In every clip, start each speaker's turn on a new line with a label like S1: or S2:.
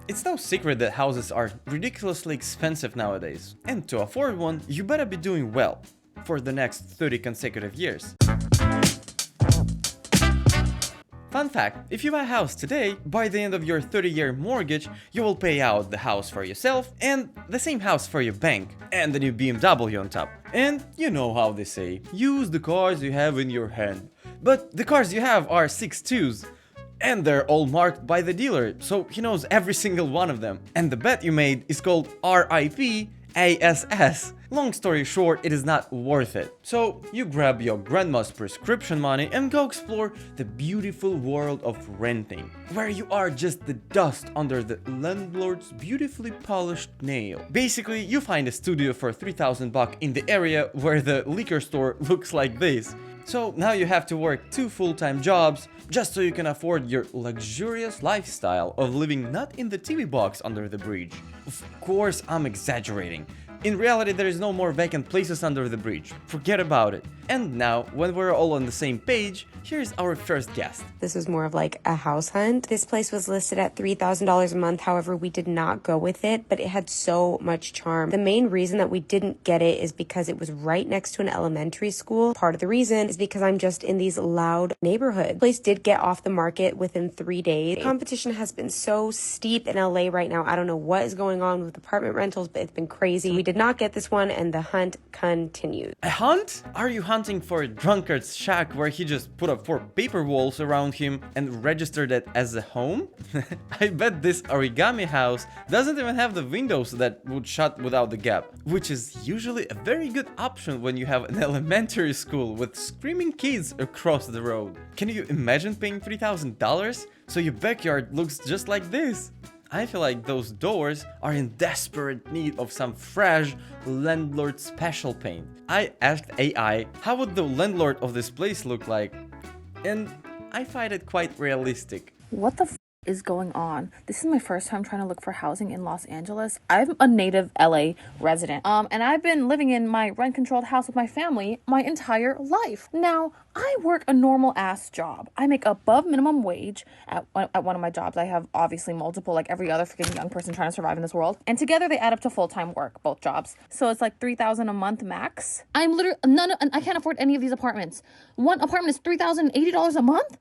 S1: It's no secret that houses are ridiculously expensive nowadays, and to afford one, you better be doing well for the next 30 consecutive years. Fun fact, if you buy a house today, by the end of your 30-year mortgage, you will pay out the house for yourself and the same house for your bank, and the new BMW on top. And you know how they say, use the cards you have in your hand. But the cars you have are 6.2s. And they're all marked by the dealer, so he knows every single one of them. And the bet you made is called RIP ASS. Long story short, it is not worth it. So you grab your grandma's prescription money and go explore the beautiful world of renting, where you are just the dust under the landlord's beautifully polished nail. Basically, you find a studio for $3,000 in the area where the liquor store looks like this. So now you have to work 2 full-time jobs just so you can afford your luxurious lifestyle of living not in the TV box under the bridge. Of course, I'm exaggerating. In reality, there is no more vacant places under the bridge. Forget about it. And now, when we're all on the same page, here's our first guest.
S2: This was more of like a house hunt. This place was listed at $3,000 a month. However, we did not go with it, but it had so much charm. The main reason that we didn't get it is because it was right next to an elementary school. Part of the reason is because I'm just in these loud neighborhoods. The place did get off the market within 3 days. The competition has been so steep in LA right now. I don't know what is going on with apartment rentals, but it's been crazy. We did not get this one, and the hunt continues.
S1: A hunt? Are you hunting for a drunkard's shack where he just put up 4 paper walls around him and registered it as a home? I bet this origami house doesn't even have the windows that would shut without the gap, which is usually a very good option when you have an elementary school with screaming kids across the road. Can you imagine paying $3,000 so your backyard looks just like this? I feel like those doors are in desperate need of some fresh landlord special paint. I asked AI how would the landlord of this place look like, and I find it quite realistic.
S3: What the is going on? This is my first time trying to look for housing in Los Angeles. I'm a native LA resident, and I've been living in my rent-controlled house with my family my entire life. Now, I work a normal ass job. I make above minimum wage at one of my jobs. I have obviously multiple, like every other freaking young person trying to survive in this world. And together they add up to full-time work, both jobs. So it's like $3,000 a month max. I'm literally I can't afford any of these apartments. One apartment is $3,080 a month?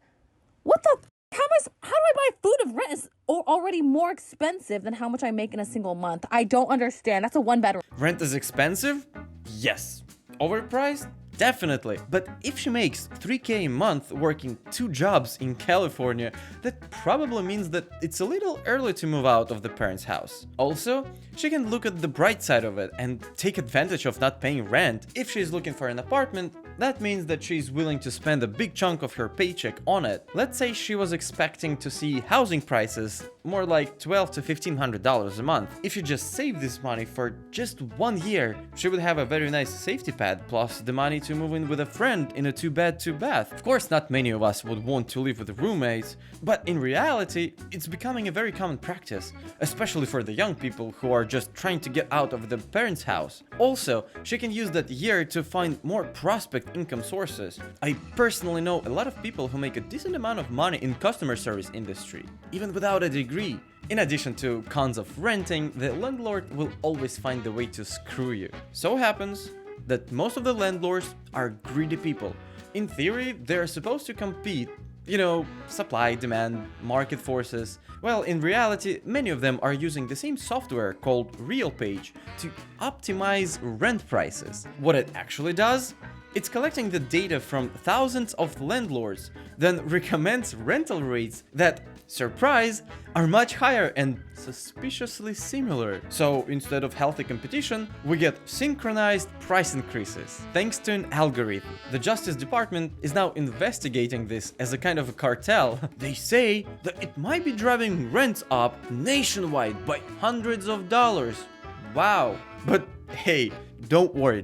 S3: What the how do I buy food if rent is already more expensive than how much I make in a single month? I don't understand. That's a 1-bedroom.
S1: Rent is expensive? Yes. Overpriced? Definitely. But if she makes $3,000 a month working 2 jobs in California, that probably means that it's a little early to move out of the parents' house. Also, she can look at the bright side of it and take advantage of not paying rent. If she's looking for an apartment, that means that she's willing to spend a big chunk of her paycheck on it. Let's say she was expecting to see housing prices more like $1,200 to $1,500 a month. If you just save this money for just 1 year, she would have a very nice safety pad plus the money to move in with a friend in a 2-bed, 2-bath. Of course, not many of us would want to live with roommates, but in reality, it's becoming a very common practice, especially for the young people who are just trying to get out of the parents' house. Also, she can use that year to find more prospect income sources. I personally know a lot of people who make a decent amount of money in customer service industry, even without a degree. In addition to cons of renting, the landlord will always find a way to screw you. So happens that most of the landlords are greedy people. In theory, they're supposed to compete, you know, supply, demand, market forces. Well, in reality, many of them are using the same software called RealPage to optimize rent prices. What it actually does? It's collecting the data from thousands of landlords, then recommends rental rates that, surprise, are much higher and suspiciously similar. So instead of healthy competition, we get synchronized price increases, thanks to an algorithm. The Justice Department is now investigating this as a kind of a cartel. They say that it might be driving rents up nationwide by hundreds of dollars. Wow. But hey, don't worry.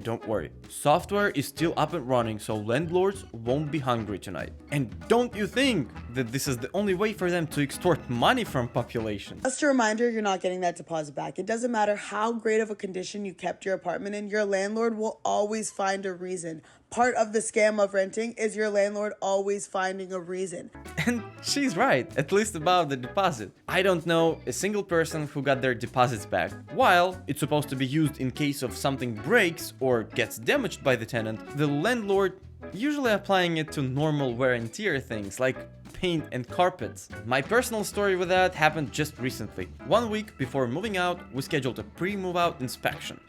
S1: Software is still up and running, so landlords won't be hungry tonight. And don't you think that this is the only way for them to extort money from population?
S4: Just a reminder, you're not getting that deposit back. It doesn't matter how great of a condition you kept your apartment in, your landlord will always find a reason. Part of the scam of renting is your landlord always finding a reason.
S1: And she's right, at least about the deposit. I don't know a single person who got their deposits back. While it's supposed to be used in case of something breaks or gets damaged by the tenant, the landlord usually applying it to normal wear and tear things like paint and carpets. My personal story with that happened just recently. 1 week before moving out, we scheduled a pre-move out inspection.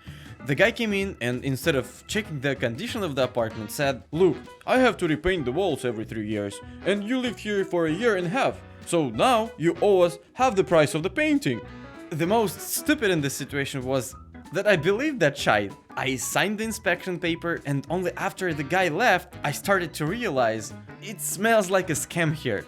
S1: The guy came in and instead of checking the condition of the apartment said, "Look, I have to repaint the walls every 3 years, and you live here for a year and a half, so now you owe us half the price of the painting." The most stupid in this situation was that I believed that shite. I signed the inspection paper, and only after the guy left, I started to realize it smells like a scam here.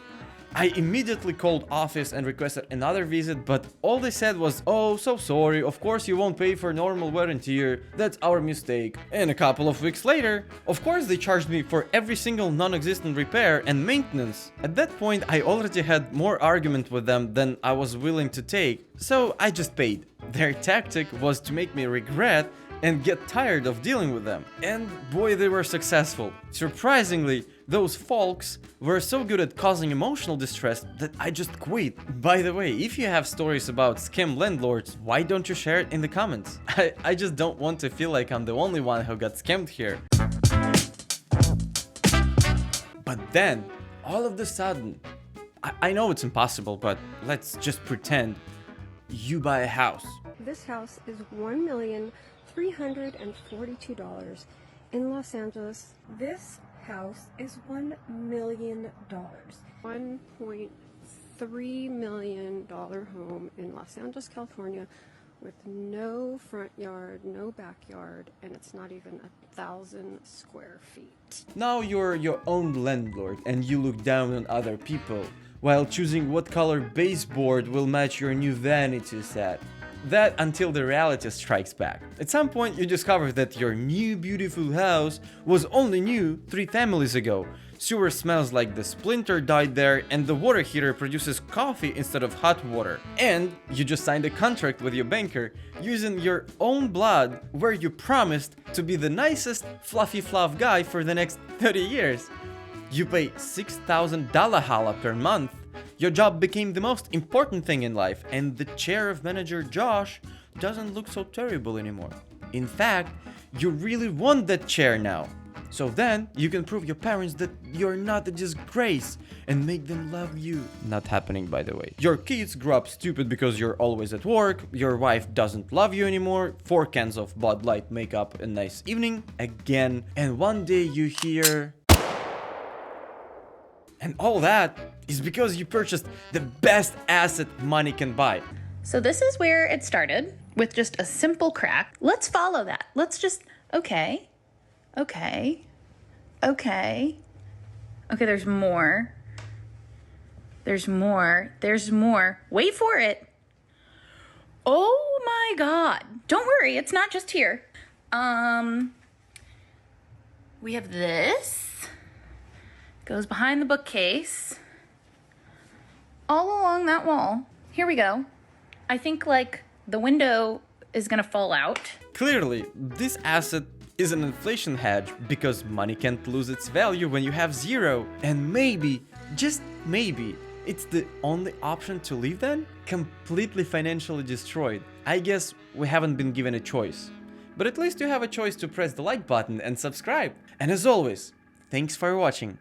S1: I immediately called office and requested another visit, but all they said was, "Oh, so sorry, of course you won't pay for normal wear and tear, that's our mistake." And a couple of weeks later, of course they charged me for every single non-existent repair and maintenance. At that point, I already had more argument with them than I was willing to take, so I just paid. Their tactic was to make me regret and get tired of dealing with them. And boy, they were successful. Surprisingly, those folks were so good at causing emotional distress that I just quit. By the way, if you have stories about scam landlords, why don't you share it in the comments? I just don't want to feel like I'm the only one who got scammed here. But then, all of a sudden, I know it's impossible, but let's just pretend you buy a house.
S5: This house is $1,342 in Los Angeles. This house is $1 million. $1.3 million home in Los Angeles, California, with no front yard, no backyard, and it's not even 1,000 square feet.
S1: Now you're your own landlord and you look down on other people while choosing what color baseboard will match your new vanity set. That until the reality strikes back. At some point you discover that your new beautiful house was only new 3 families ago. Sewer smells like the splinter died there, and the water heater produces coffee instead of hot water. And you just signed a contract with your banker using your own blood where you promised to be the nicest fluffy fluff guy for the next 30 years. You pay $6,000 per month. Your job became the most important thing in life, and the chair of manager Josh doesn't look so terrible anymore. In fact, you really want that chair now. So then you can prove your parents that you're not a disgrace and make them love you. Not happening, by the way. Your kids grow up stupid because you're always at work, your wife doesn't love you anymore, 4 cans of Bud Light make up a nice evening again, and one day you hear... And all that is because you purchased the best asset money can buy.
S3: So this is where it started, with just a simple crack. Let's follow that. Let's just, okay, there's more. There's more. Wait for it. Oh my God. Don't worry, it's not just here. We have this. Goes behind the bookcase. All along that wall. Here we go. I think like the window is gonna fall out.
S1: Clearly, this asset is an inflation hedge because money can't lose its value when you have zero. And maybe, just maybe, it's the only option to leave then? Completely financially destroyed. I guess we haven't been given a choice. But at least you have a choice to press the like button and subscribe. And as always, thanks for watching.